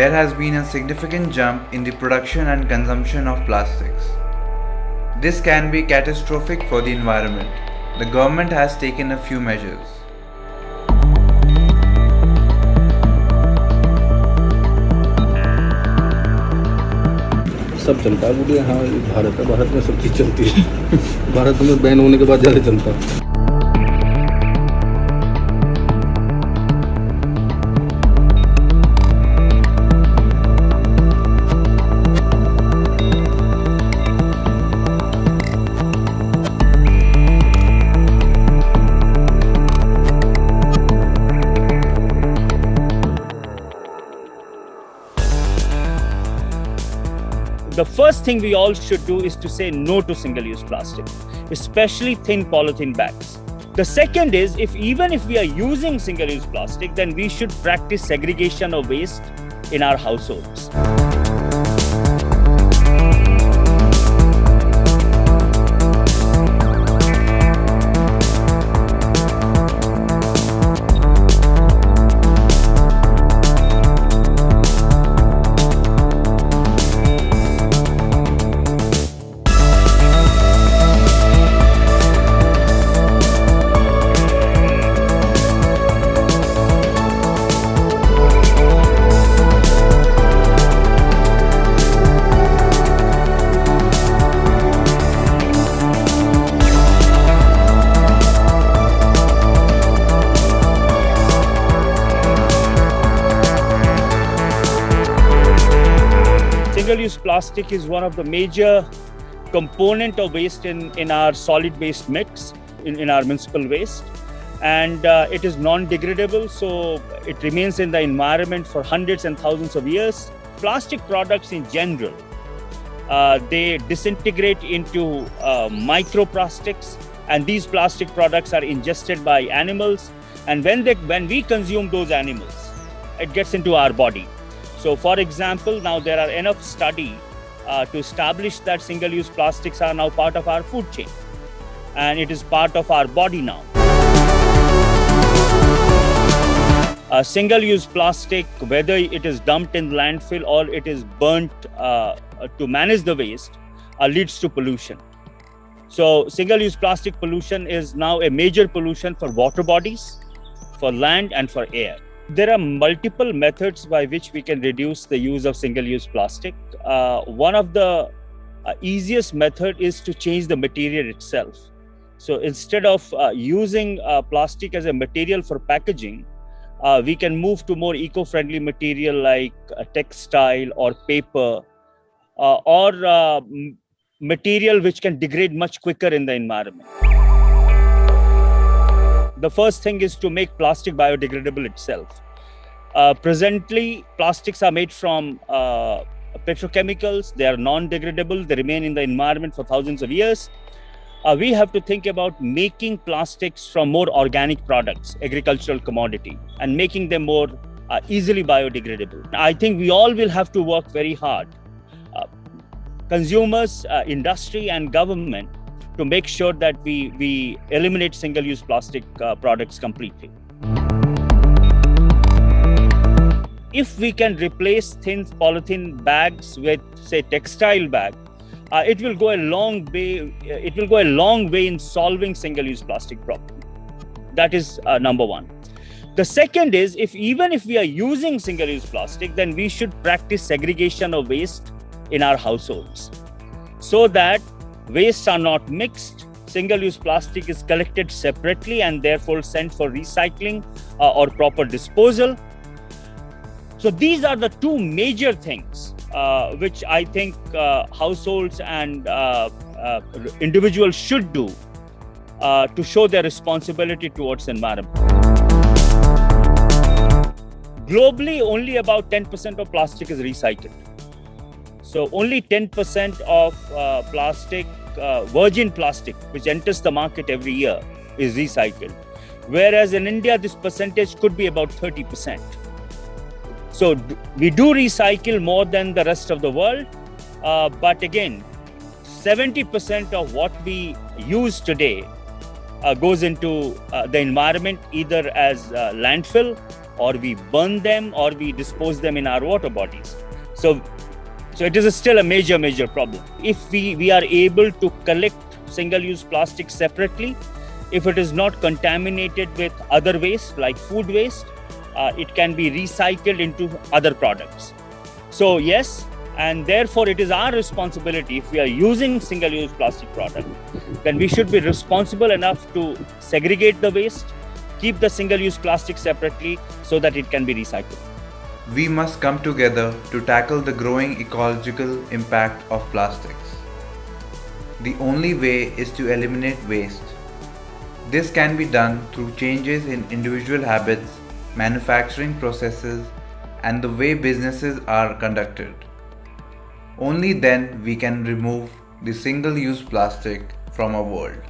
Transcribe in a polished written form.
there has been a significant jump in the production and consumption of plastics. This can be catastrophic for the environment. The government has taken a few measures. सब चलता है बोलिए हाँ ये भारत है, भारत में सब चीज़ चलती है भारत में बैन होने के बाद ज़्यादा चलता है। The first thing we all should do is to say no to single-use plastic, especially thin polythene bags. The second is, even if we are using single-use plastic, then we should practice segregation of waste in our households. Single-use plastic is one of the major component of waste in our solid waste mix, in our municipal waste. And it is non-degradable, so it remains in the environment for hundreds and thousands of years. Plastic products in general, they disintegrate into microplastics, and these plastic products are ingested by animals. And when we consume those animals, it gets into our body. So for example, now there are enough study to establish that single-use plastics are now part of our food chain, and it is part of our body now. Single-use plastic, whether it is dumped in landfill or it is burnt to manage the waste, leads to pollution. So single-use plastic pollution is now a major pollution for water bodies, for land, and for air. There are multiple methods by which we can reduce the use of single-use plastic. One of the easiest method is to change the material itself. So instead of using plastic as a material for packaging, we can move to more eco-friendly material like textile or paper or material which can degrade much quicker in the environment. The first thing is to make plastic biodegradable itself. Presently, plastics are made from petrochemicals. They are non-degradable. They remain in the environment for thousands of years. We have to think about making plastics from more organic products, agricultural commodity, and making them more easily biodegradable. I think we all will have to work very hard, consumers, industry, and government, to make sure that we eliminate single-use plastic products completely. If we can replace thin polythene bags with, say, textile bag, it will go a long way. It will go a long way in solving single-use plastic problem. That is number one. The second is, even if we are using single-use plastic, then we should practice segregation of waste in our households, so that wastes are not mixed. Single-use plastic is collected separately and therefore sent for recycling or proper disposal. So these are the two major things which I think households and individuals should do to show their responsibility towards the environment. Globally, only about 10% of plastic is recycled. So only 10% of plastic, virgin plastic, which enters the market every year, is recycled. Whereas in India, this percentage could be about 30%. So we do recycle more than the rest of the world. But again, 70% of what we use today goes into the environment, either as landfill or we burn them, or we dispose them in our water bodies. So it is still a major problem. If we are able to collect single-use plastic separately, if it is not contaminated with other waste like food waste, it can be recycled into other products. So yes, and therefore it is our responsibility, if we are using single-use plastic product, then we should be responsible enough to segregate the waste, keep the single-use plastic separately so that it can be recycled. We must come together to tackle the growing ecological impact of plastics. The only way is to eliminate waste. This can be done through changes in individual habits, manufacturing processes, and the way businesses are conducted. Only then we can remove the single-use plastic from our world.